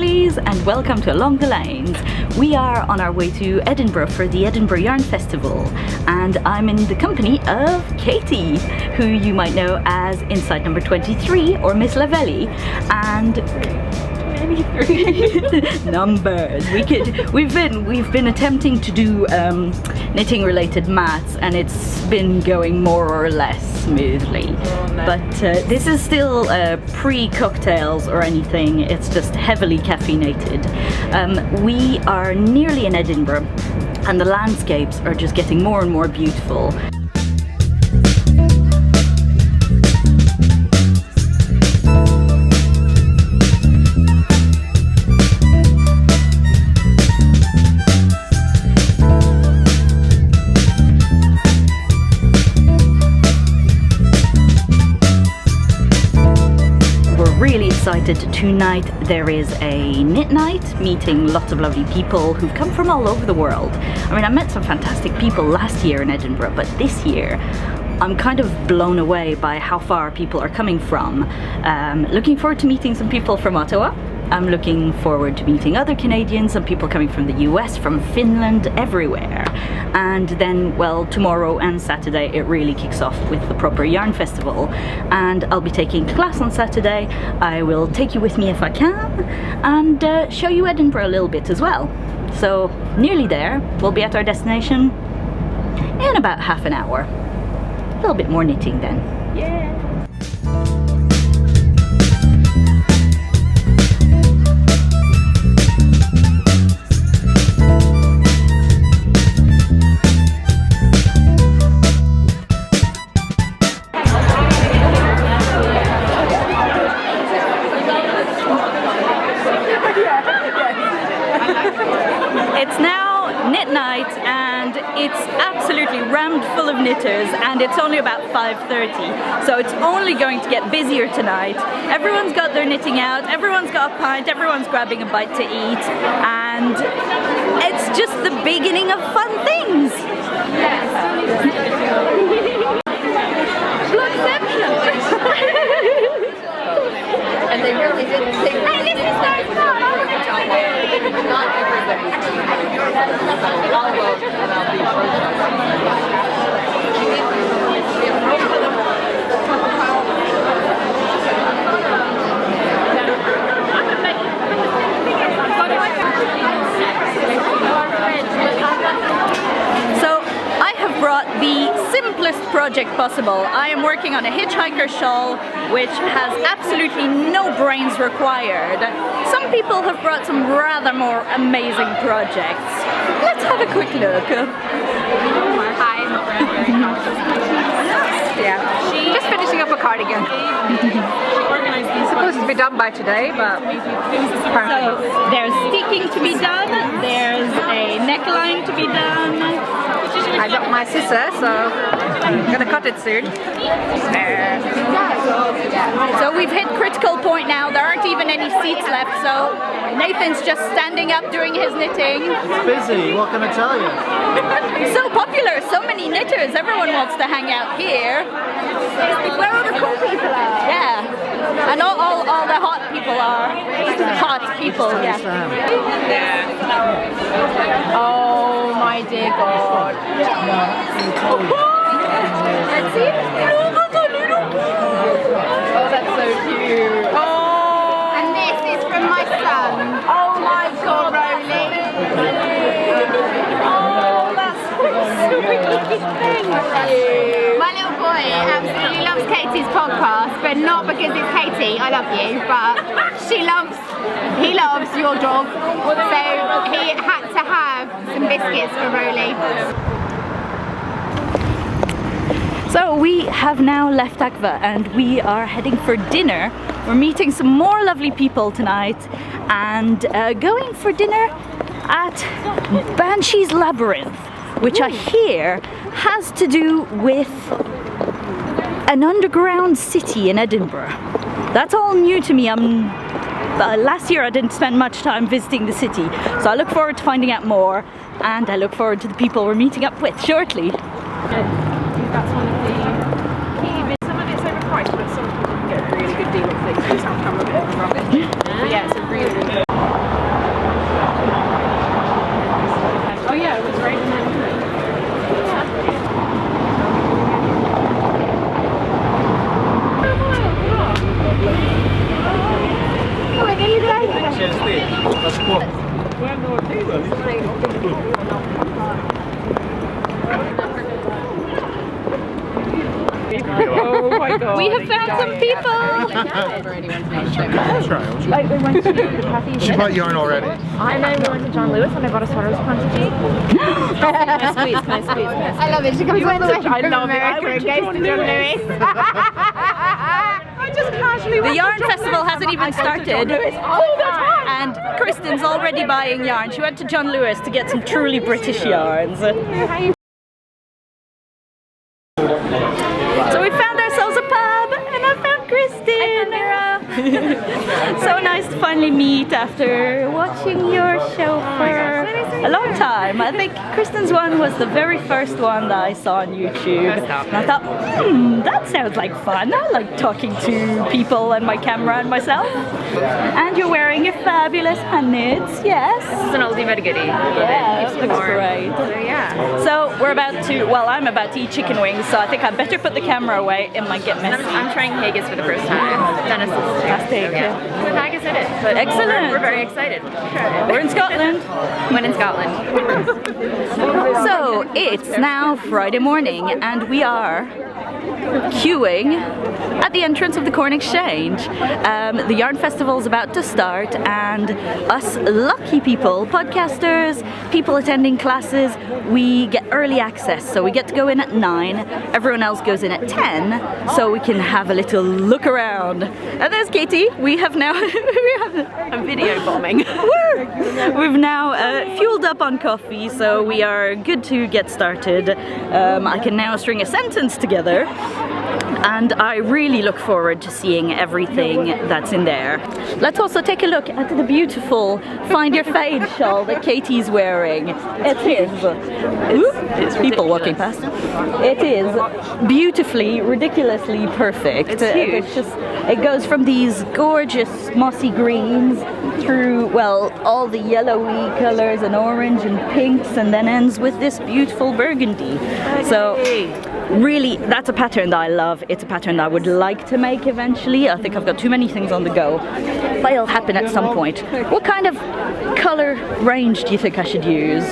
lovelies, and welcome to Along the Lanes. We are on our way to Edinburgh for the Edinburgh Yarn Festival, and I'm in the company of Katie, who you might know as Inside Number 23 or Miss Lavelli, and numbers. We've been attempting to do knitting related maths, and it's been going more or less smoothly. But this is still pre-cocktails or anything. It's just heavily caffeinated. We are nearly in Edinburgh, and the landscapes are just getting more and more beautiful. Tonight there is a knit night, meeting lots of lovely people who've come from all over the world. I mean, I met some fantastic people last year in Edinburgh, but this year I'm kind of blown away by how far people are coming from. Looking forward to meeting some people from Ottawa. I'm looking forward to meeting other Canadians, some people coming from the US, from Finland, everywhere. And then, well, tomorrow and Saturday it really kicks off with the proper yarn festival. And I'll be taking class on Saturday. I will take you with me if I can, and show you Edinburgh a little bit as well. So, nearly there. We'll be at our destination in about half an hour. A little bit more knitting then. Yeah! It's now knit night, and it's absolutely rammed full of knitters, and it's only about 5:30, so it's only going to get busier tonight. Everyone's got their knitting out, everyone's got a pint, everyone's grabbing a bite to eat, and it's just the beginning of fun things. Yes. And they really didn't think, hey, this is so fun, I want to join it. Not everybody's doing it. So I'll vote and I'll be So I have brought the simplest project possible. I am working on a hitchhiker shawl, which has absolutely no brains required. Some people have brought some rather more amazing projects. Let's have a quick look. Hi. Yeah. Just finishing up a cardigan. It's supposed to be done by today, but So there's sticking to be done, there's a neckline to be done. I got my scissor, so I'm gonna cut it soon. There. So we've hit critical point now. There aren't even any seats left, so Nathan's just standing up doing his knitting. It's busy, what can I tell you? So popular, so many knitters. Everyone wants to hang out here. Where all the cool people are. Yeah, and all the hot people are. Hot people, yeah. Oh my dear God. Let's see. Oh, that's so cute. Oh, And this is from my son. oh my God, Rolly. Oh, that's so sweet. Thank you. My little boy absolutely loves Katie's podcast, but not because it's Katie, I love you, but he loves your dog, so he had to have some biscuits for Rolly. So we have now left Akva, and we are heading for dinner. We're meeting some more lovely people tonight, and going for dinner at Banshee's Labyrinth, which I hear has to do with an underground city in Edinburgh. That's all new to me. Last year I didn't spend much time visiting the city, so I look forward to finding out more, and I look forward to the people we're meeting up with shortly. That's one of the key bits. Some of it's overpriced, but some people can get a really good deal of things. Just have to come a bit of rubbish. But yeah, it's a really good. Oh my god. We have found some people! Like we went to Kathy's. She bought yarn already. I know we went to John Lewis and I bought a sweater's quantity. Can I squeeze? I love it. She comes all the way from I love it. I America went and to goes John to John Lewis. Lewis. I just casually The yarn festival hasn't even started, all the time. and Kristin's already buying yarn. She went to John Lewis to get some truly British yarns. So we found ourselves a pub, and I found Kristin. So nice to finally meet after watching your show for a long time. I think Kristin's one was the very first one that I saw on YouTube. And I thought, that sounds like fun. I like talking to people and my camera and myself. And you're wearing your fabulous hand knits, yes? This is an oldie but a goodie. Yeah, it looks great. So yeah. So we're about to, well, I'm about to eat chicken wings, so I think I'd better put the camera away. It might get messy. I'm trying haggis for the first time. Dennis is Fantastic. yeah. With haggis in it. But Excellent. We're very excited. We're in Scotland. When in Scotland. So it's now Friday morning and we are queuing at the entrance of the Corn Exchange. The Yarn Festival is about to start and us lucky people, podcasters, people attending classes, we get early access. So we get to go in at 9, everyone else goes in at 10, so we can have a little look around. And there's Katie. We have now I'm video bombing. We've now fueled up on coffee, so we are good to get started. I can now string a sentence together. And I really look forward to seeing everything that's in there. Let's also take a look at the beautiful Find Your Fade shawl that Katie's wearing. It is. It's people walking past. It is beautifully, ridiculously perfect. It's huge. It goes from these gorgeous mossy greens through, well, all the yellowy colors and orange and pinks, and then ends with this beautiful burgundy. So really, that's a pattern that I love. It's a pattern that I would like to make eventually. I think I've got too many things on the go, but it'll happen at some point. What kind of color range do you think I should use?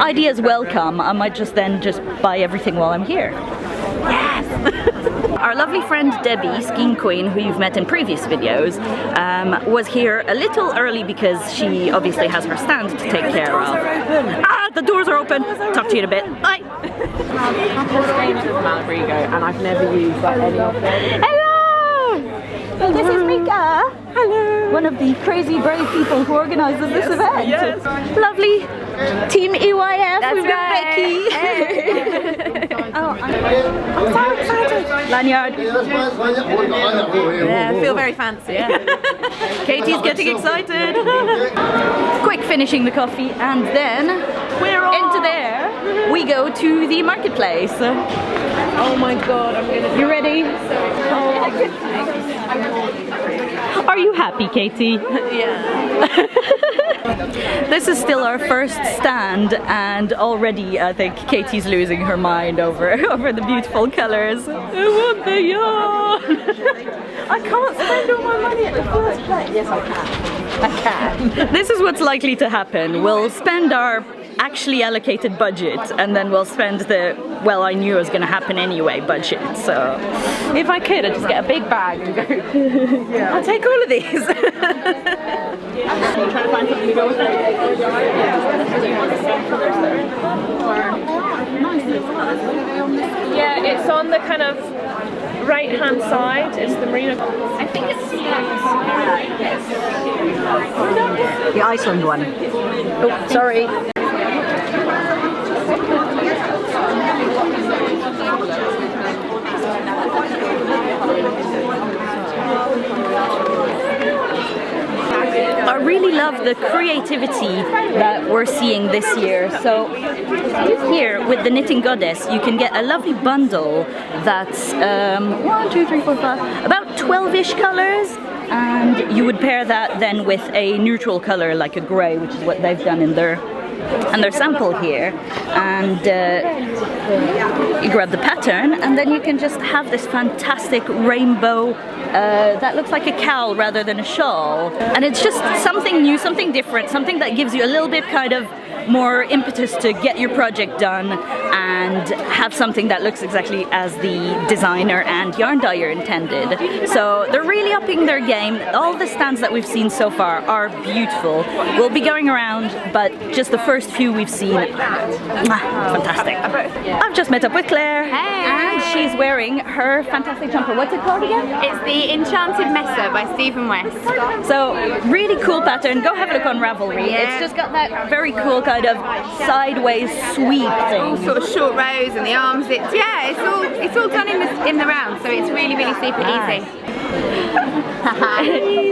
Ideas welcome. I might just buy everything while I'm here. Yes! Our lovely friend Debbie, Skein Queen, who you've met in previous videos, was here a little early because she obviously has her stand to take care of. Ah, the doors are open! Talk to you in a bit. Bye! Skeins of Ravelry and I've never used like any of them. Hello! This is Mika. Hello. One of the crazy brave people who organises this event. Yes. Lovely Team EYF. That's We've got right. Becky. Hey. I'm so excited. Lanyard. Yeah, I feel very fancy. Katie's getting excited. Quick finishing the coffee and then we're into there. We go to the marketplace. Oh my god, I'm gonna. You ready? Are you happy, Katie? Yeah. This is still our first stand, and already I think Katie's losing her mind over the beautiful colors. I want the yarn. I can't spend all my money at the first place. Yes, I can. This is what's likely to happen. We'll spend our actually allocated budget, and then we'll spend the, well, I knew it was going to happen anyway budget, so If I could, I'd just get a big bag and go, I'll take all of these. Trying to find something to go with it. Yeah, it's on the kind of right hand side. It's the merino. I think it's the Iceland one. Oh, sorry. I really love the creativity that we're seeing this year. So here with the Knitting Goddess you can get a lovely bundle that's 1, 2, 3, 4, 5, about 12-ish colors, and you would pair that then with a neutral color like a grey, which is what they've done in their and their sample here, and you grab the pattern, and then you can just have this fantastic rainbow that looks like a cowl rather than a shawl. And it's just something new, something different, something that gives you a little bit kind of more impetus to get your project done and have something that looks exactly as the designer and yarn dyer intended. So they're really upping their game. All the stands that we've seen so far are beautiful. We'll be going around, but just the first few we've seen, fantastic. I've just met up with Claire, and she's wearing her fantastic jumper. What's it called again? It's the Enchanted Messer by Stephen West. So really cool pattern. Go have a look on Ravelry. Yeah. It's just got that very cool kind of sideways sweep thing. Sort of short rows and the arms. It's all done in the round, so it's really super easy.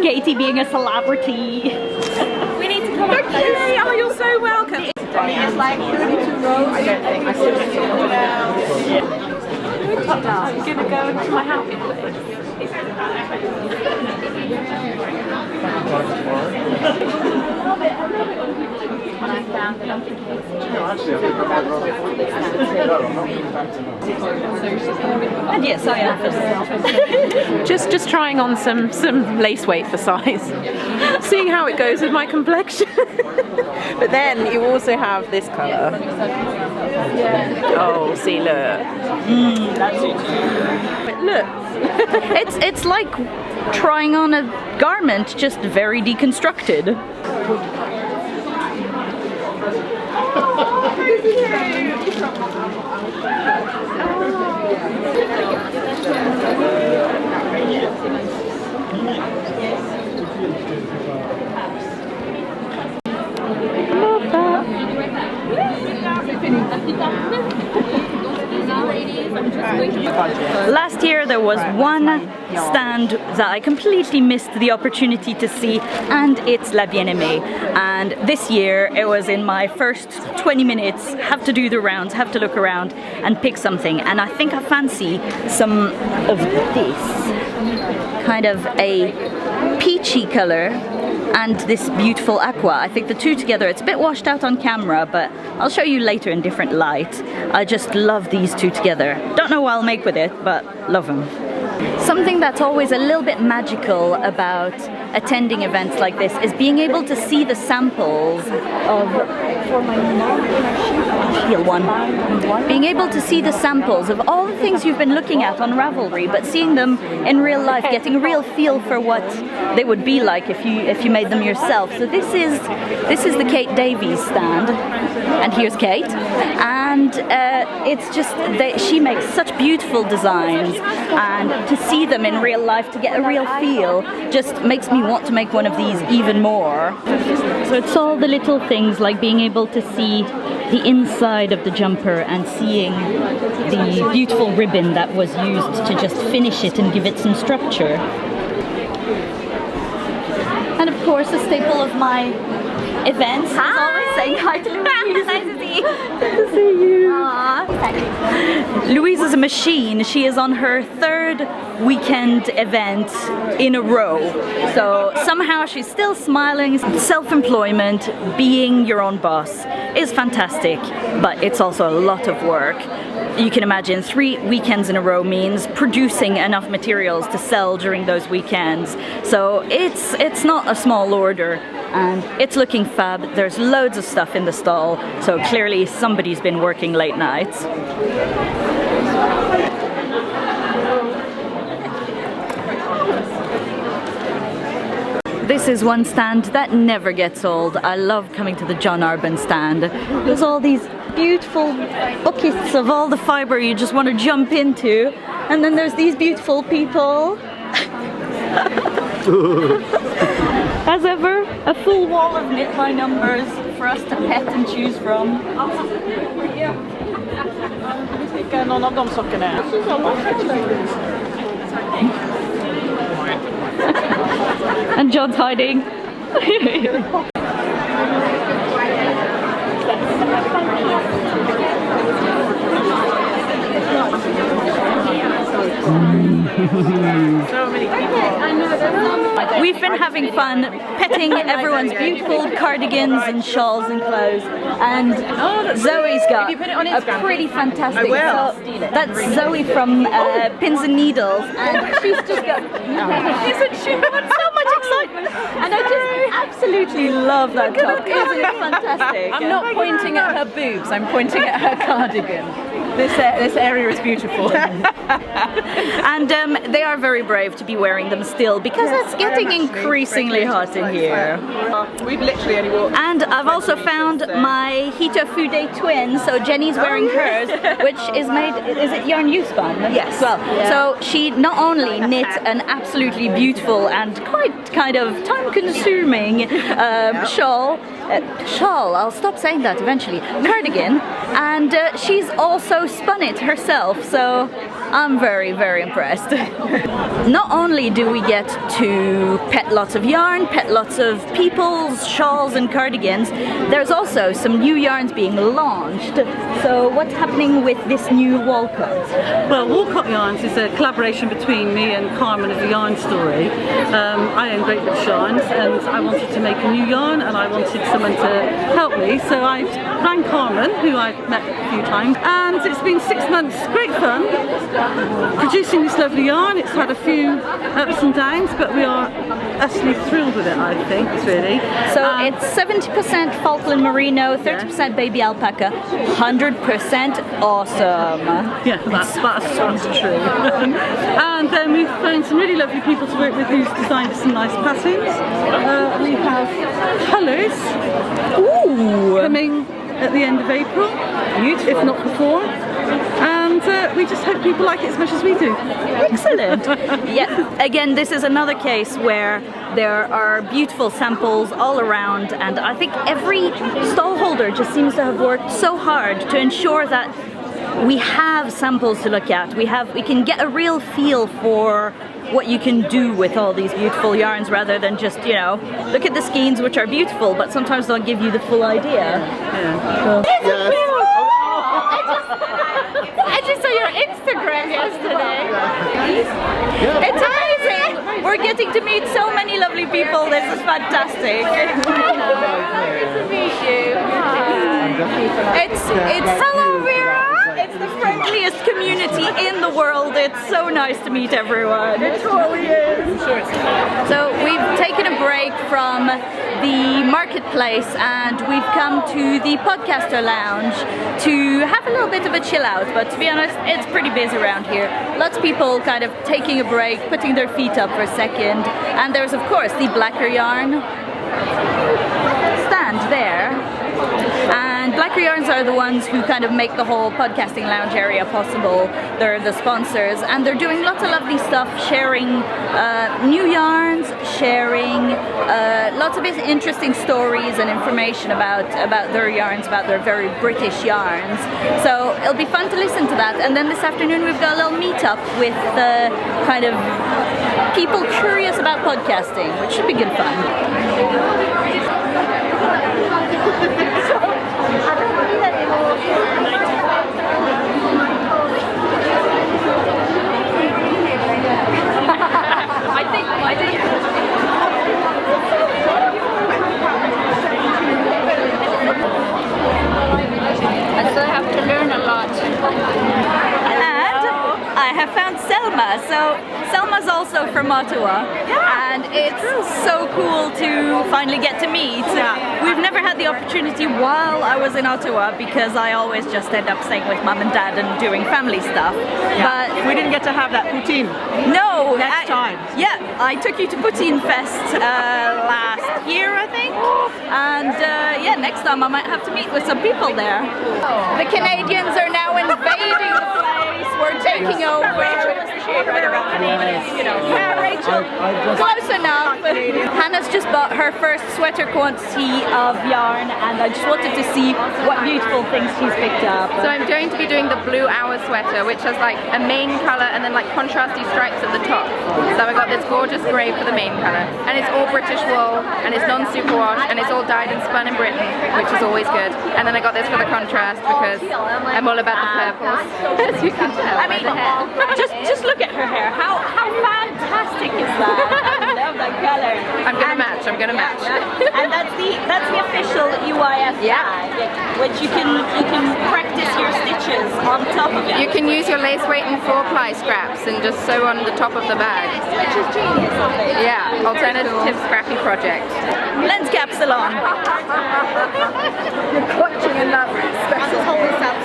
Katie being a celebrity. We need to come up. Yay! Oh, you're so welcome. It's like 32 rows. I don't think. I still don't think. I'm gonna go into my happy place. When I found that I'm thinking And yes, I am. just trying on some lace weight for size, seeing how it goes with my complexion. But then you also have this colour. Oh, see, look. But look. It's like trying on a garment, just very deconstructed. Last year there was one stand that I completely missed the opportunity to see, and it's La Bien-Aimée. And this year it was in my first 20 minutes, have to do the rounds, have to look around and pick something. And I think I fancy some of this, kind of a peachy color and this beautiful aqua. I think the two together, it's a bit washed out on camera, but I'll show you later in different light. I just love these two together. Don't know what I'll make with it, but love them. Something that's always a little bit magical about attending events like this is being able to see the samples of, for my mom, feel one. Being able to see the samples of all the things you've been looking at on Ravelry, but seeing them in real life, getting a real feel for what they would be like if you made them yourself. So this is the Kate Davies stand, and here's Kate, and it's just she makes such beautiful designs, and to see them in real life, to get a real feel, just makes me want to make one of these even more. So it's all the little things like being able to see the inside of the jumper and seeing the beautiful ribbon that was used to just finish it and give it some structure. And of course a staple of my events is always saying hi to Louise. Nice to see you. Good to see you. Aww. Louise is a machine. She is on her third weekend event in a row. So somehow she's still smiling. Self-employment, being your own boss is fantastic, but it's also a lot of work. You can imagine 3 weekends in a row means producing enough materials to sell during those weekends. So it's not a small order, and it's looking fab. There's loads of stuff in the stall, so clearly somebody's been working late nights. This is one stand that never gets old. I love coming to the John Arbon stand. There's all these beautiful buckets of all the fibre you just want to jump into, and then there's these beautiful people. As ever, a full wall of knit by numbers for us to pet and choose from. Någon av de sockorna. And John's hiding. We been having fun petting everyone's beautiful cardigans and shawls and clothes. And Zoe's got a pretty fantastic. That's Zoe from Pins and Needles, and she's just got. She got so much excitement, and I just absolutely love that top. Isn't it fantastic? I'm not pointing at her boobs, I'm pointing at her cardigan. This area is beautiful. And they are very brave to be wearing them still because it's getting increasingly hot in here. We've literally only walked. And I've also found my Hito Fude twin, so Jenny's wearing hers, which is made, is it yarn you spun? Yes. Well, so she not only knit an absolutely beautiful and quite kind of time-consuming shawl, I'll stop saying that eventually, cardigan, and she's also spun it herself, so I'm very, very impressed. Not only do we get to pet lots of yarn, pet lots of people's shawls and cardigans, there's also some new yarns being launched. So what's happening with this new Walcott? Well, Walcott Yarns is a collaboration between me and Carmen of the Yarn Story. I own Great British Yarns and I wanted to make a new yarn and I wanted someone to help me, so I rang Carmen, who I've met a few times, and it's been 6 months, great fun, producing this lovely yarn. It's had a few ups and downs, but we are utterly thrilled with it, I think, really. So it's 70% Falkland Merino, 30% baby alpaca, 100% awesome. Yeah, that's true. And then we've found some really lovely people to work with who's designed some nice patterns. We have colours coming at the end of April, if not before. And we just hope people like it as much as we do. Excellent. Yeah, again, this is another case where there are beautiful samples all around, and I think every stallholder just seems to have worked so hard to ensure that we have samples to look at. We can get a real feel for what you can do with all these beautiful yarns rather than just, you know, look at the skeins, which are beautiful, but sometimes they'll give you the full idea. Yeah. I just saw your Instagram yesterday. It's amazing! We're getting to meet so many lovely people. This is fantastic. Good to meet you. It's hello, Vero. It's the friendliest community in the world. It's so nice to meet everyone. It totally is. So we've taken a break from the marketplace and we've come to the podcaster lounge to have a little bit of a chill out, but to be honest, it's pretty busy around here. Lots of people kind of taking a break, putting their feet up for a second, and there's of course the Blacker Yarn stand there. And Blacker Yarns are the ones who kind of make the whole podcasting lounge area possible. They're the sponsors, and they're doing lots of lovely stuff, sharing new yarns, sharing lots of interesting stories and information about their yarns, about their very British yarns. So it'll be fun to listen to that. And then this afternoon we've got a little meetup with kind of people curious about podcasting, which should be good fun. I still have to learn a lot. And I have found Selma. So Selma's also from Ottawa, and it's so cool to finally get to meet. We've never had the opportunity while I was in Ottawa because I always just end up staying with mum and dad and doing family stuff. But we didn't get to have that poutine. No, next time. Yeah, I took you to Poutine Fest last year, I think. And yeah, next time I might have to meet with some people there. The Canadians are now invading the place. We're taking over. Yeah, Rachel. Close enough. Hannah's just bought her first sweater quantity of yarn, and I just wanted to see what beautiful things she's picked up. So I'm going to be doing the Blue Hour sweater, which has like a main colour and then like contrasty stripes at the top. So I got this gorgeous grey for the main colour, and it's all British wool, and it's non-superwash, and it's all all dyed and spun in Britain, which is always good. And then I got this for the contrast because I'm all about the purples, as you can tell. I mean, just look at her hair. How fantastic is that? I love that color. I'm gonna match. I'm gonna match. And that's the official UIF tag, which you can practice your stitches on top of it. You can use your lace weight and 4-ply scraps and just sew on the top of the bag. Which is genius, I think. Yeah, alternative scrappy project. Lens capsule on. You're clutching in that special. Hold this up.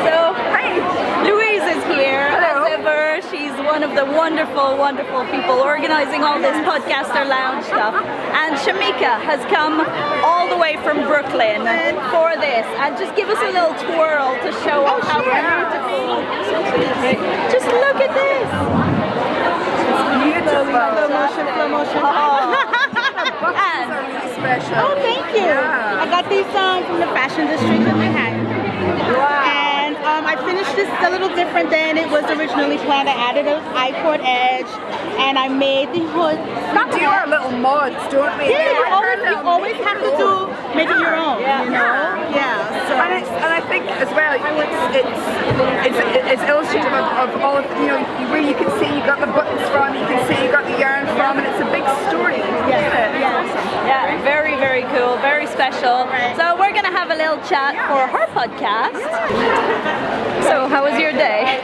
So, hey, Louise is here. Hello. As ever, she's one of the wonderful, wonderful people organizing all this podcaster lounge stuff. And Shameeka has come all the way from Brooklyn for this. And just give us a little twirl to show off how beautiful. Just look at this. Beautiful. Slow motion. And, Special. Oh, thank you. Yeah. I got these from the Fashion District in Manhattan. Wow. And I finished this a little different than it was originally planned. I added an I-cord edge, and I made the hood. We do our little mods, don't we? Yeah, you always have to make it your own. You know? Yeah. So. And I think as well, it's illustrative of all of, you know, where you can see you got the buttons from, you can see you got the yarn from, and it's a big story. yeah, very, very cool, very special. So we're gonna have a little chat for her podcast. So how was your day?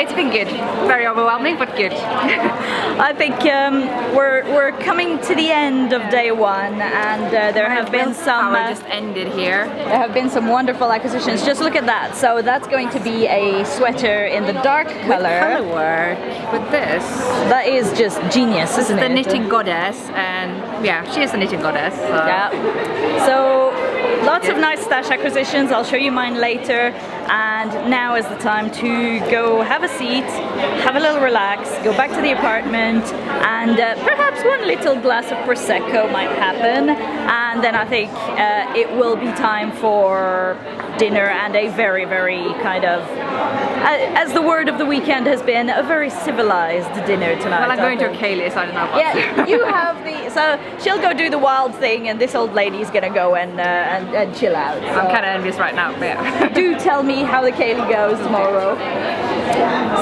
It's been good. Very overwhelming, but good. I think we're coming to the end of day one, and there have been some. Power just ended here. There have been some wonderful acquisitions. Just look at that. So that's going to be a sweater in the dark color. Colour work with this. That is just genius, isn't it? The knitting goddess, and yeah, she is the knitting goddess. So. Yeah. So lots of nice stash acquisitions. I'll show you mine later. And now is the time to go have a seat, have a little relax, go back to the apartment, and perhaps one little glass of Prosecco might happen. And then I think it will be time for dinner, and a very, very kind of, as the word of the weekend has been, a very civilized dinner tonight. Well, I'm going to a Kaylee, so I don't know about Yeah, you have the, so she'll go do the wild thing, and this old lady's gonna go and chill out. So. I'm kind of envious right now, but yeah. Do tell me how the Kaylee goes tomorrow.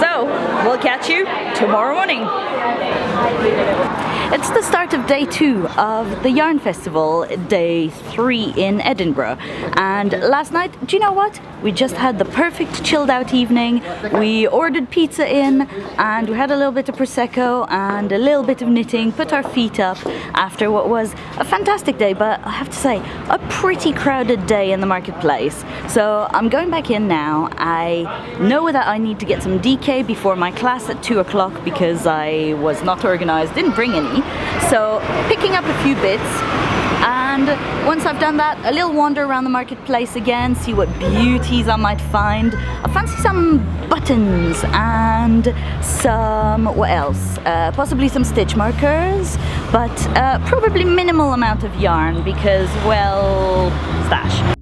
So, we'll catch you tomorrow morning. It's the start of day 2 of the Yarn Festival, day 3 in Edinburgh. And last night, do you know what? We just had the perfect chilled out evening. We ordered pizza in, and we had a little bit of Prosecco and a little bit of knitting, put our feet up after what was a fantastic day, but I have to say, a pretty crowded day in the marketplace. So I'm going back in now. I know that I need to get some DK before my class at 2 o'clock because I was not organized, didn't bring any. So picking up a few bits, and once I've done that, a little wander around the marketplace again, see what beauties I might find. I fancy some buttons and some, what else? Possibly some stitch markers, but probably minimal amount of yarn because, well, stash.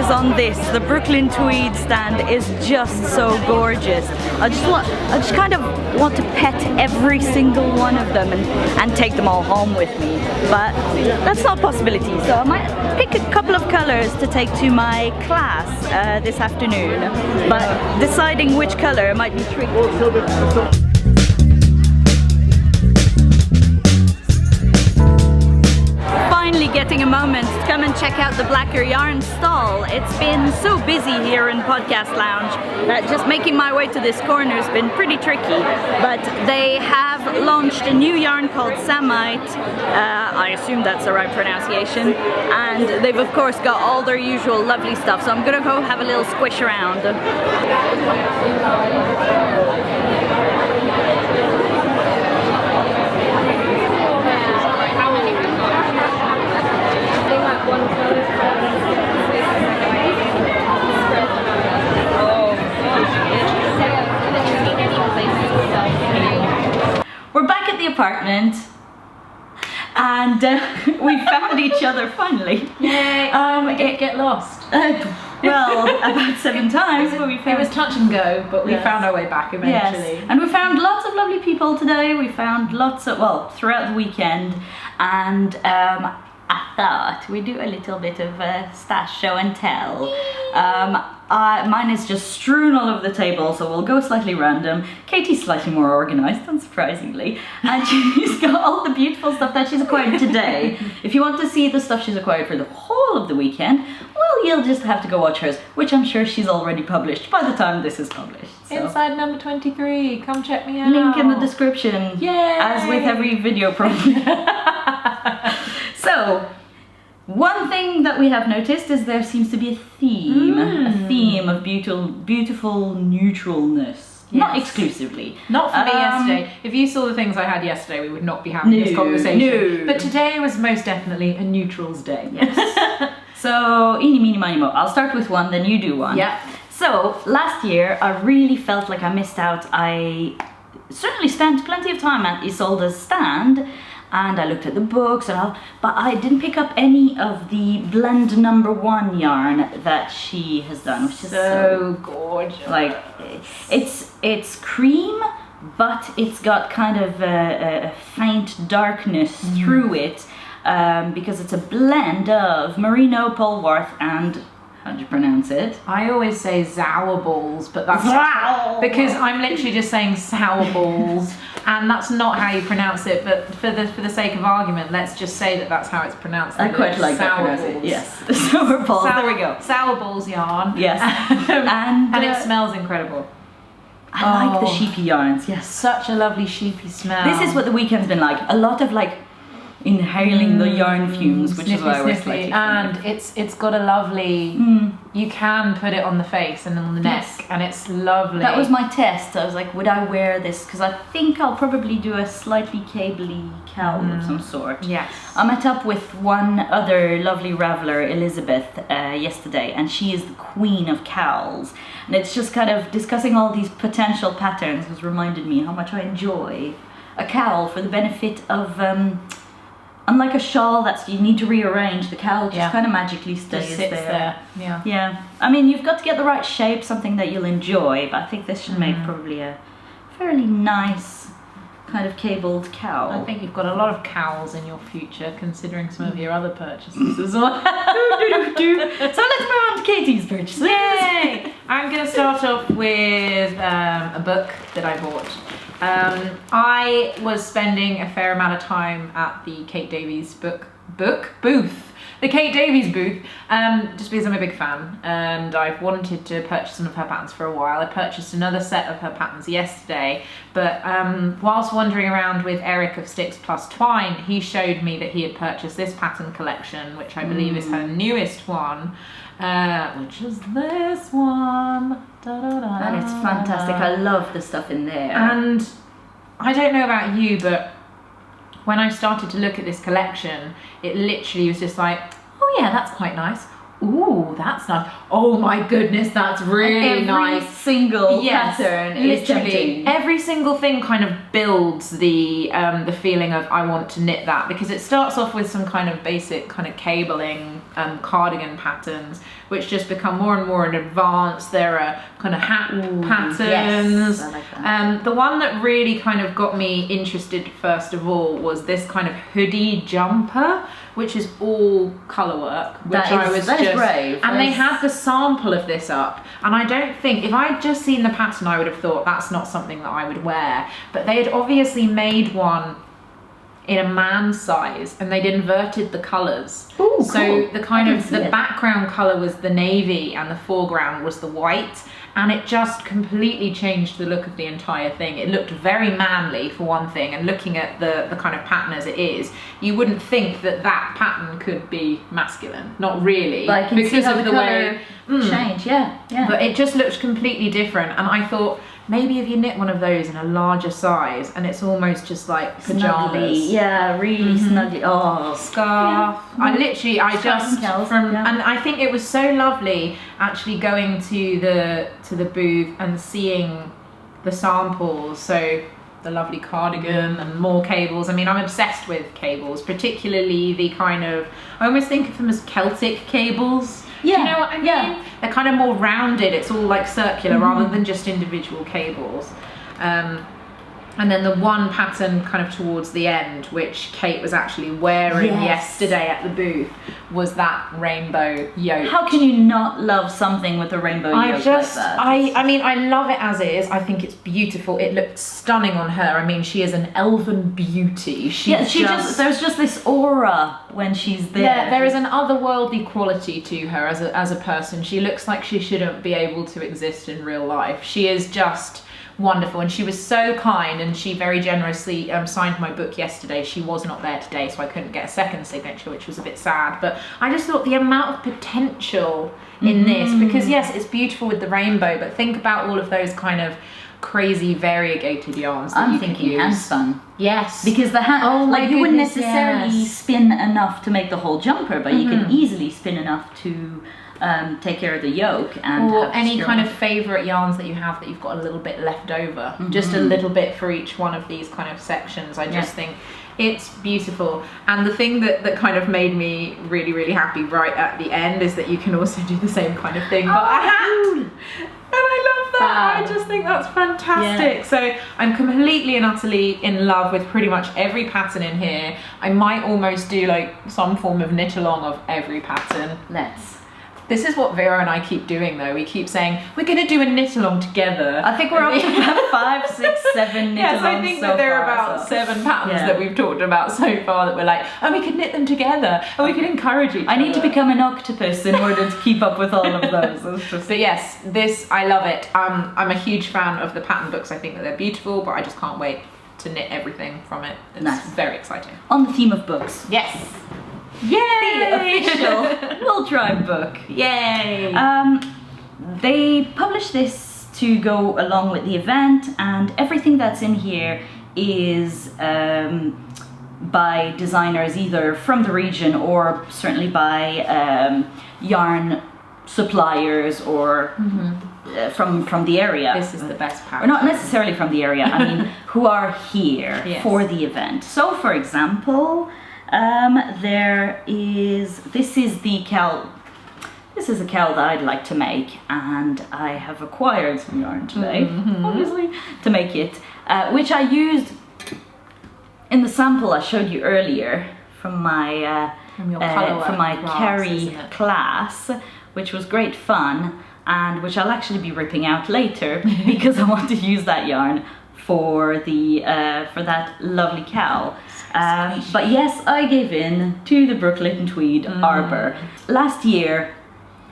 On this, the Brooklyn Tweed stand is just so gorgeous. I just kind of want to pet every single one of them and take them all home with me, but that's not a possibility, so I might pick a couple of colors to take to my class this afternoon, but deciding which color might be tricky. Finally getting a moment to come and check out the Blacker Yarn stall. It's been so busy here in Podcast Lounge that just making my way to this corner has been pretty tricky, but they have launched a new yarn called Samite. I assume that's the right pronunciation, and they've of course got all their usual lovely stuff, so I'm gonna go have a little squish around. We're back at the apartment, and we found each other finally. Yay! Get lost. Well, about 7 times, but we It found was touch and go, but we Yes. found our way back eventually. Yes, and we found lots of lovely people today. We found lots of, well, throughout the weekend, and I thought we'd do a little bit of a stash show and tell. Mine is just strewn all over the table, so we'll go slightly random. Katie's slightly more organised, unsurprisingly, and she's got all the beautiful stuff that she's acquired today. If you want to see the stuff she's acquired for the whole of the weekend, well, you'll just have to go watch hers, which I'm sure she's already published by the time this is published. So. Inside number 23, come check me out. Link in the description. Yay! As with every video probably. So, one thing that we have noticed is there seems to be a theme of beautiful neutralness. Not exclusively. Not for me yesterday. If you saw the things I had yesterday, we would not be having this conversation. No. But today was most definitely a neutrals day. Yes. So, eeny, meeny, miny, mo. I'll start with one, then you do one. Yeah. So, last year I really felt like I missed out. I certainly spent plenty of time at Isolde's stand, and I looked at the books and all, but I didn't pick up any of the blend #1 yarn that she has done, which is So gorgeous. like it's cream, but it's got kind of a faint darkness through it, because it's a blend of merino, polwarth, and how do you pronounce it? I always say sour balls, but that's Wow. because I'm literally just saying sour balls, and that's not how you pronounce it. But for the sake of argument, let's just say that that's how it's pronounced. I quite like that sour pronunciation. balls. Yes, sour balls. There we go. Sour balls yarn. Yes, and it smells incredible. I like the sheepy yarns. Yes, Such a lovely sheepy smell. this is what the weekend's been like. A lot of like inhaling the yarn fumes, which is why I was sniffy, like, and it's got a lovely. You can put it on the face and on the neck, and it's lovely. that was my test. I was like, would I wear this? Because I think I'll probably do a slightly cabley cowl of some sort. Yes. I met up with one other lovely Raveler, Elizabeth, yesterday, and she is the queen of cowls. And it's just kind of discussing all these potential patterns has reminded me how much I enjoy a cowl for the benefit of, unlike a shawl that you need to rearrange, the cowl just kind of magically stays Just sits there. Yeah. Yeah. I mean, you've got to get the right shape, something that you'll enjoy, but I think this should make probably a fairly nice kind of cabled cowl. I think you've got a lot of cowls in your future, considering some of your other purchases as well. So let's move on to Katie's purchases. Yay! I'm going to start off with a book that I bought. I was spending a fair amount of time at the Kate Davies booth. The Kate Davies booth, just because I'm a big fan, and I've wanted to purchase some of her patterns for a while. I purchased another set of her patterns yesterday, but whilst wandering around with Eric of Sticks Plus Twine, he showed me that he had purchased this pattern collection, which I believe is her newest one, which is this one. And it's fantastic. I love the stuff in there. And I don't know about you, but when I started to look at this collection, it literally was just like, oh yeah, that's quite nice. Ooh, that's nice. Oh my goodness, that's really nice. Every single pattern is tempting. Every single thing kind of builds the feeling of I want to knit that, because it starts off with some kind of basic kind of cabling cardigan patterns, which just become more and more advanced. There are kind of hat patterns. Yes, I like that. The one that really kind of got me interested first of all was this kind of hoodie jumper, which is all colour work, which That is brave. And they had the sample of this up, and I don't think, if I'd just seen the pattern, I would have thought that's not something that I would wear, but they had obviously made one in a man's size, and they'd inverted the colours. Ooh, so cool. the kind I of can see the it. background colour was the navy and the foreground was the white, and it just completely changed the look of the entire thing. It looked very manly for one thing, and looking at the kind of pattern as it is, you wouldn't think that that pattern could be masculine. Not really, But I can because see how of the way. colour change. Yeah. But it just looked completely different, and I thought maybe if you knit one of those in a larger size, and it's almost just like pajamas. Snuggly. Yeah, really snuggly. Oh, Scarf. Yeah. I literally, I just Scarf, from, yeah. and I think it was so lovely actually going to the booth and seeing the samples. So the lovely cardigan and more cables. I mean, I'm obsessed with cables, particularly the kind of, I almost think of them as Celtic cables, Do you know what I mean? They're kind of more rounded. It's all like circular rather than just individual cables. And then the one pattern kind of towards the end, which Kate was actually wearing yesterday at the booth, was that rainbow yoke. How can you not love something with a rainbow yoke like that? I mean, I love it as it is. I think it's beautiful. It looked stunning on her. I mean, she is an elven beauty. There's just this aura when she's there. Yeah, there is an otherworldly quality to her as a person. She looks like she shouldn't be able to exist in real life. She is just wonderful, and she was so kind, and she very generously signed my book yesterday. She was not there today, so I couldn't get a second signature, which was a bit sad, but I just thought the amount of potential in this, because yes, it's beautiful with the rainbow, but think about all of those kind of crazy variegated yarns that I'm you thinking can use. handspun. Yes, because the you wouldn't necessarily yes. spin enough to make the whole jumper, but you can easily spin enough to take care of the yoke, and or any kind of favorite yarns that you have that you've got a little bit left over, just a little bit for each one of these kind of sections. I just think it's beautiful. And the thing that kind of made me really happy right at the end is that you can also do the same kind of thing, but a hat. And I love that. I just think that's fantastic. So I'm completely and utterly in love with pretty much every pattern in here. I might almost do like some form of knit along of every pattern. This is what Vero and I keep doing though. We keep saying, we're going to do a knit along together. I think we're up to about 5, 6, 7 knit alongs. Yes, I think that there are about 7 patterns that we've talked about so far that we're like, oh, we could knit them together and we could encourage each other. I need to become an octopus in order to keep up with all of those. But yes, this, I love it. I'm a huge fan of the pattern books. I think that they're beautiful, but I just can't wait to knit everything from it. It's very exciting. On the theme of books. Yes. Yay! Official Wool Tribe book. Yay! They published this to go along with the event, and everything that's in here is by designers either from the region or certainly by yarn suppliers or from the area. This is the best part. Or not necessarily from the area, I mean who are here for the event. So for example, this is a cowl that I'd like to make, and I have acquired some yarn today, obviously, to make it, which I used in the sample I showed you earlier from my Karie class, which was great fun, and which I'll actually be ripping out later because I want to use that yarn for that lovely cowl. But yes, I gave in to the Brooklyn Tweed Arbor. Last year,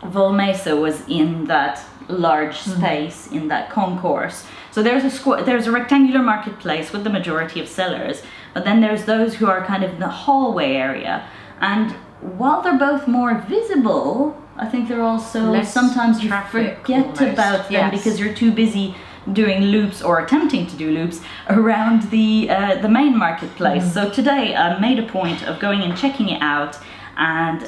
Volmesa was in that large space, in that concourse. So there's a rectangular marketplace with the majority of sellers, but then there's those who are kind of in the hallway area. And while they're both more visible, I think they're also sometimes you forget about them because you're too busy doing loops or attempting to do loops around the main marketplace. So today I made a point of going and checking it out and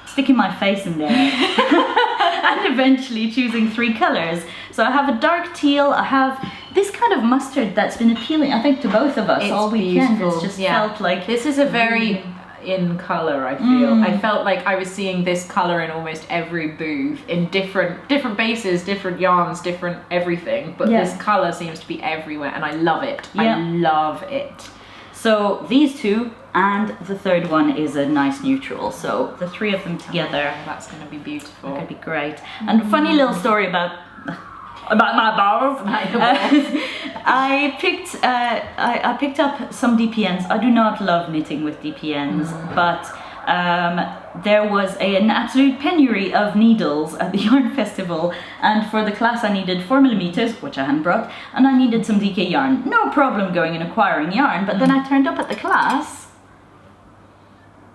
sticking my face in there and eventually choosing 3 colors. So I have a dark teal, I have this kind of mustard that's been appealing, I think, to both of us all weekend. It's just felt like this is a very in colour, I feel. I felt like I was seeing this colour in almost every booth, in different bases, different yarns, different everything, but this colour seems to be everywhere and I love it. I love it. So these 2 and the third one is a nice neutral, so the 3 of them together, that's going to be beautiful. It's going to be great. And a funny little story about my balls. I picked up some DPNs. I do not love knitting with DPNs, but there was an absolute penury of needles at the yarn festival, and for the class I needed 4mm, which I hadn't brought, and I needed some DK yarn. No problem going and acquiring yarn, but then I turned up at the class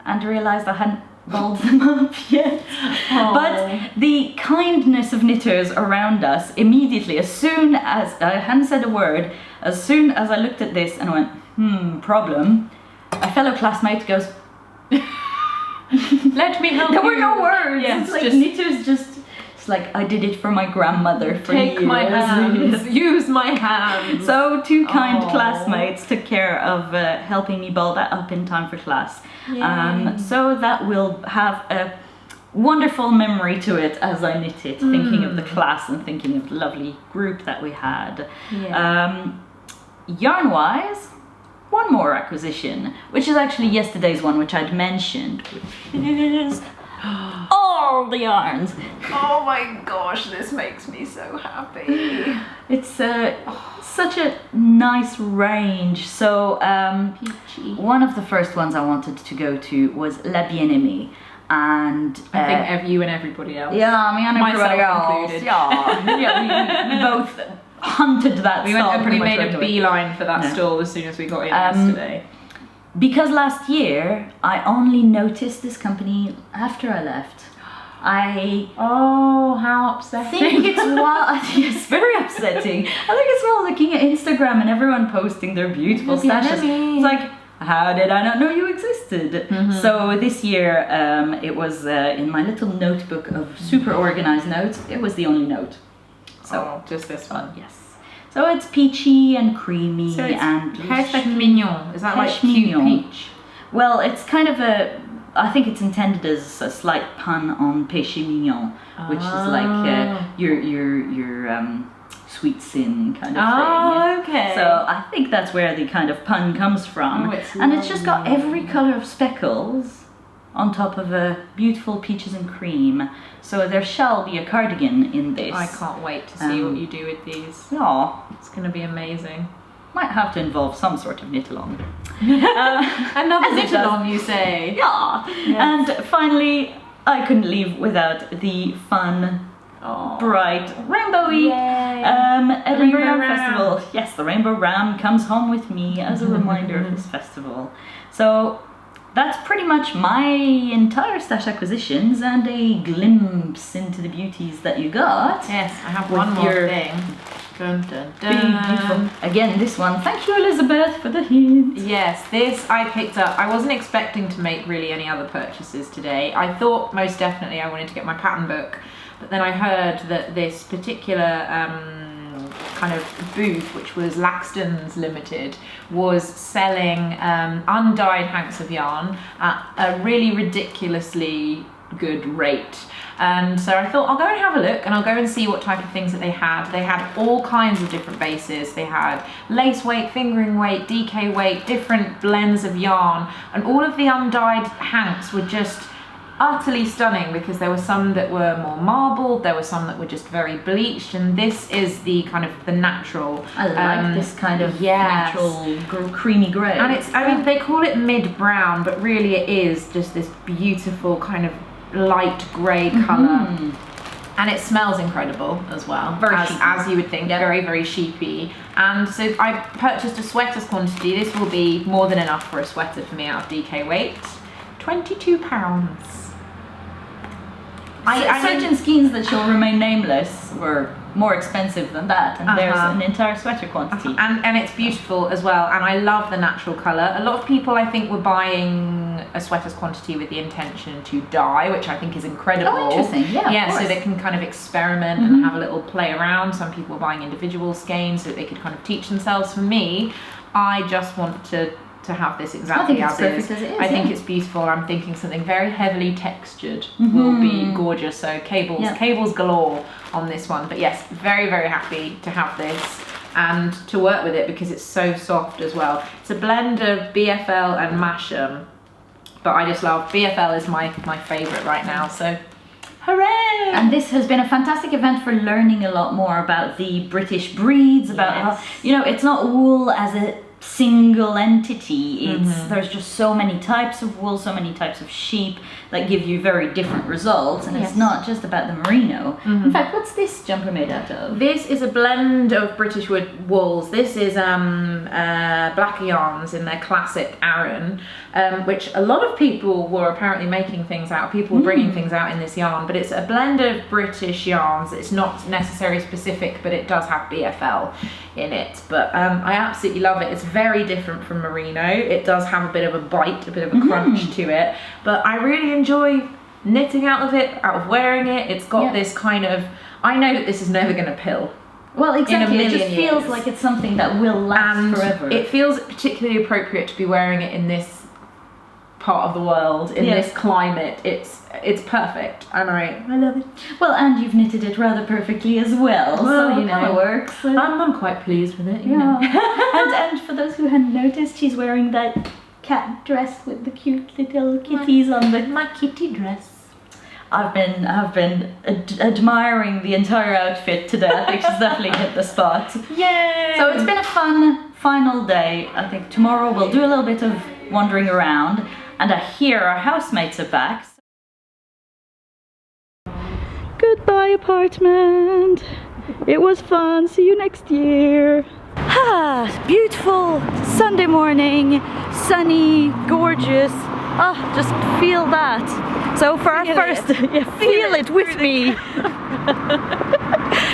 and realized I hadn't rolled them up yet. But the kindness of knitters around us, immediately, as soon as I hadn't said a word, as soon as I looked at this and went, problem, a fellow classmate goes, let me help you. There were no words. It's like knitters it's like, I did it for my grandmother for years. Take my hands, use my hands. So 2 kind classmates took care of helping me ball that up in time for class. So that will have wonderful memory to it as I knit it, thinking of the class and thinking of the lovely group that we had. Yarn-wise, one more acquisition, which is actually yesterday's one, which I'd mentioned, which is all the yarns. Oh my gosh, this makes me so happy. It's such a nice range. So one of the first ones I wanted to go to was La Bien-Aimée. And I think you and everybody else. Yeah, me and everybody myself else. included. Yeah, we both hunted that stall. We made a beeline for that stall as soon as we got in yesterday. Because last year I only noticed this company after I left. Oh, how upsetting. I think it's it's very upsetting. I think it's while looking at Instagram and everyone posting their beautiful stashes. It's like, how did I not know you existed? So this year it was in my little notebook of super organized notes. It was the only note. So just this one. Yes. So it's peachy and creamy and pêche mignon. Is that like cute peach? Well, it's kind of I think it's intended as a slight pun on péché mignon, which is like your sweet sin kind of thing. Okay. So I think that's where the kind of pun comes from. And it's just got every colour of speckles on top of a beautiful peaches and cream. So there shall be a cardigan in this. I can't wait to see what you do with these. Yeah. It's going to be amazing. Might have to involve some sort of knit-along. Another knit-along, you say? Yeah. Yes. And finally, I couldn't leave without the fun, bright, rainbowy Edinburgh Yarn Festival. Yes, the Rainbow Ram comes home with me as a reminder of this festival. So that's pretty much my entire stash acquisitions and a glimpse into the beauties that you got. Yes, I have one more thing. Dun, dun, dun. Beautiful. Again, this one. Thank you, Elizabeth, for the hint. Yes, this I picked up. I wasn't expecting to make really any other purchases today. I thought most definitely I wanted to get my pattern book, but then I heard that this particular kind of booth, which was Laxton's Limited, was selling undyed hanks of yarn at a really ridiculously good rate. And so I thought I'll go and have a look and I'll go and see what type of things that they had. They had all kinds of different bases. They had lace weight, fingering weight, DK weight, different blends of yarn, and all of the undyed hanks were just utterly stunning because there were some that were more marbled, there were some that were just very bleached, and this is the kind of the natural. I like this kind of natural creamy grey. And it's, I mean, they call it mid-brown, but really it is just this beautiful kind of light grey colour. And it smells incredible as well, as you would think, very, very sheepy. And so I purchased a sweater's quantity. This will be more than enough for a sweater for me out of DK weight. £22. Certain skeins that shall remain nameless were more expensive than that, and there's an entire sweater quantity. And it's beautiful as well, and I love the natural colour. A lot of people, I think, were buying a sweater's quantity with the intention to dye, which I think is incredible. Oh, interesting, yeah, so they can kind of experiment and have a little play around. Some people were buying individual skeins so that they could kind of teach themselves. For me, I just want to have this exactly as is. I think it's beautiful. I'm thinking something very heavily textured will be gorgeous. So cables galore on this one. But yes, very, very happy to have this and to work with it because it's so soft as well. It's a blend of BFL and Masham, but I just love BFL is my favourite right now. So hooray! And this has been a fantastic event for learning a lot more about the British breeds, about how, you know, it's not wool as a single entity. It's there's just so many types of wool, so many types of sheep that give you very different results, and it's not just about the merino. In fact, what's this jumper made out of? This is a blend of British wools. This is black yarns in their classic Aran, which a lot of people were apparently making things out. People were bringing things out in this yarn, but it's a blend of British yarns. It's not necessarily specific, but it does have BFL in it. But I absolutely love it. It's very different from merino. It does have a bit of a bite, a bit of a crunch to it, but I really enjoy knitting out of it, out of wearing it. It's got this kind of, I know that this is never going to pill. Well, exactly. In a it just million feels years. like it's something that will last forever. It feels particularly appropriate to be wearing it in this part of the world in this climate. It's perfect, and I love it. Well, and you've knitted it rather perfectly as well, so you know it works. So. I'm quite pleased with it. You know. and for those who hadn't noticed, she's wearing that cat dress with the cute little kitties on the my kitty dress. I've been admiring the entire outfit today. I think she's definitely hit the spot. Yay! So it's been a fun final day. I think tomorrow we'll do a little bit of wandering around, and I hear our housemates are back. Goodbye, apartment. It was fun. See you next year. Ah, beautiful Sunday morning, sunny, gorgeous. Oh, just feel that. So for our first, feel it with me.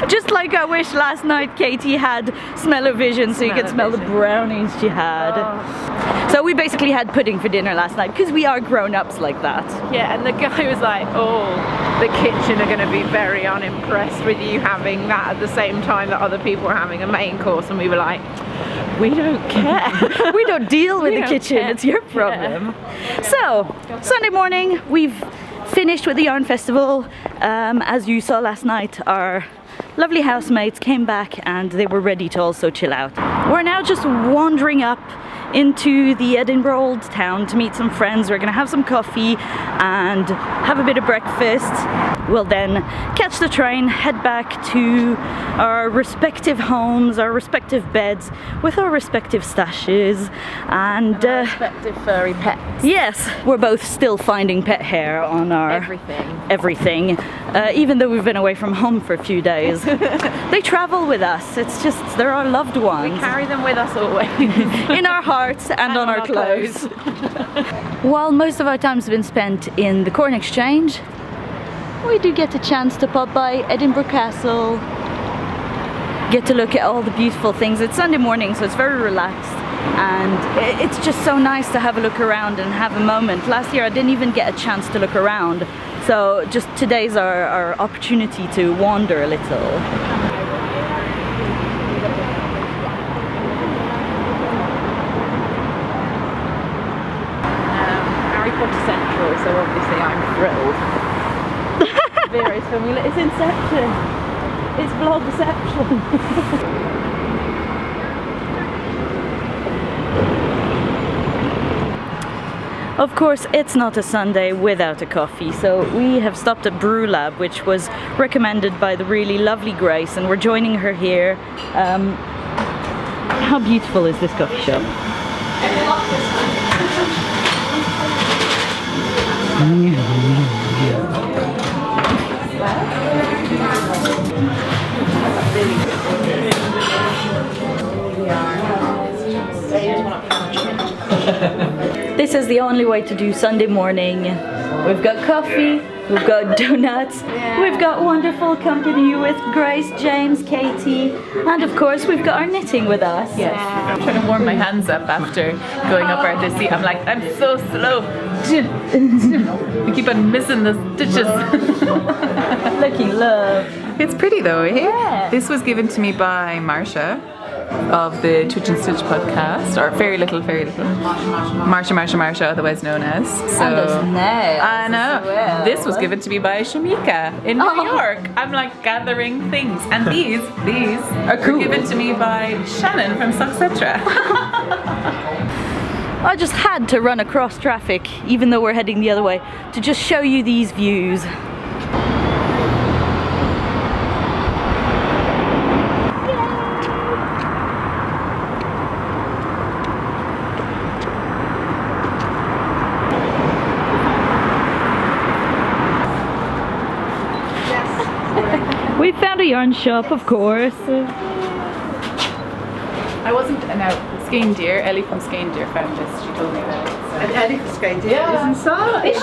Just like I wish last night Katie had smell-o-vision so you could smell the brownies she had. Oh. So we basically had pudding for dinner last night because we are grown-ups like that. Yeah, and the guy was like, oh, the kitchen are going to be very unimpressed with you having that at the same time that other people are having a main course, and we were like, we don't care. We don't deal with the kitchen, it's your problem. Yeah. So, Sunday morning, we've finished with the yarn festival. As you saw last night, our lovely housemates came back and they were ready to also chill out. We're now just wandering up into the Edinburgh Old Town to meet some friends. We're gonna have some coffee and have a bit of breakfast. We'll then catch the train, head back to our respective homes, our respective beds, with our respective stashes and our respective furry pets. Yes, we're both still finding pet hair on our everything. Even though we've been away from home for a few days. They travel with us. It's just, they're our loved ones. We carry them with us always. In our hearts and on our clothes. While most of our time's been spent in the Corn Exchange, we do get a chance to pop by Edinburgh Castle, get to look at all the beautiful things. It's Sunday morning, so it's very relaxed, and it's just so nice to have a look around and have a moment. Last year I didn't even get a chance to look around, so just today's our opportunity to wander a little. Central, so obviously I'm thrilled. Vero's filming, it's Inception. It's Vlogception. Of course, it's not a Sunday without a coffee, so we have stopped at Brew Lab, which was recommended by the really lovely Grace, and we're joining her here. How beautiful is this coffee shop? This is the only way to do Sunday morning. We've got coffee, we've got donuts, we've got wonderful company with Grace, James, Katie, and of course we've got our knitting with us. Yes, I'm trying to warm my hands up after going up our seat. I'm like, I'm so slow. I keep on missing the stitches. Looking love. It's pretty though, eh? Yeah. This was given to me by Marsha of the Twitch and Stitch podcast, or Fairy Little. Marsha, otherwise known as. So I know. Well. This was given to me by Shameeka in New York. I'm like gathering things, and these are cool. Given to me by Shannon from Sockmatician. I just had to run across traffic, even though we're heading the other way, to just show you these views. We found a yarn shop, of course. I wasn't, no, Skeindeer, Ellie from Skeindeer found this, she told me about it. And Ellie from Skeindeer is inside. Is she?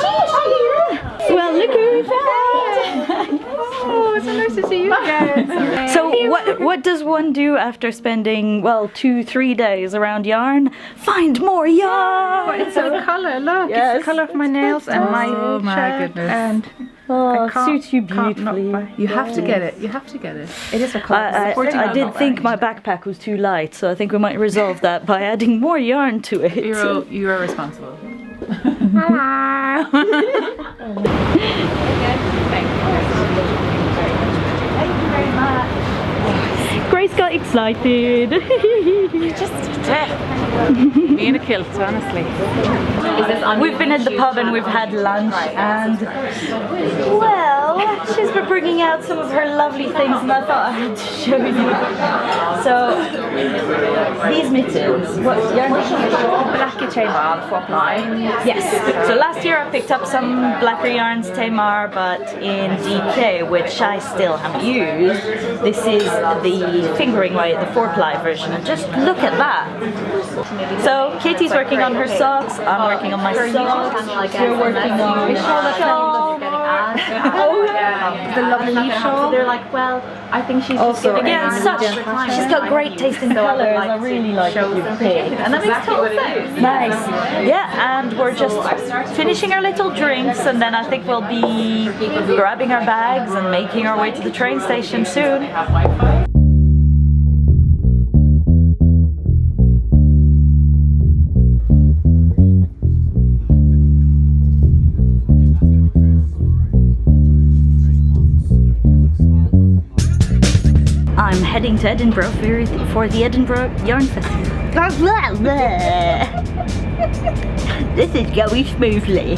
Well, look who we found! Oh, it's so nice to see you guys. So what does one do after spending, well, 2-3 days around yarn? Find more yarn! But it's a colour, look, it's the colour of my nails and my shirt. Goodness. And suits you beautifully. You have to get it, you have to get it. it is a colour. I did think my backpack was too light, so I think we might resolve that by adding more yarn to it. You are responsible. Grace got excited. Me in a kilt, honestly. We've been at the pub and we've had lunch, and well, she's been bringing out some of her lovely things, and I thought I had to show you. So these mittens, what yarn? Blacker Tamar, the 4-ply. Yes. So last year I picked up some Blacker Yarns Tamar, but in DK, which I still haven't used. This is the fingering weight, the 4-ply version, and just look at that. So Katie's working on her socks, I'm working on my socks, you're working on the shawl. The lovely leaf shawl. They're like, well, I think she's also, again, she's got great taste in colours. I really like what you've picked. And that makes total sense. Nice. Yeah, and we're just finishing our little drinks, and then I think we'll be grabbing our bags and making our way to the train station soon. I'm heading to Edinburgh for the Edinburgh Yarn Festival. This is going smoothly.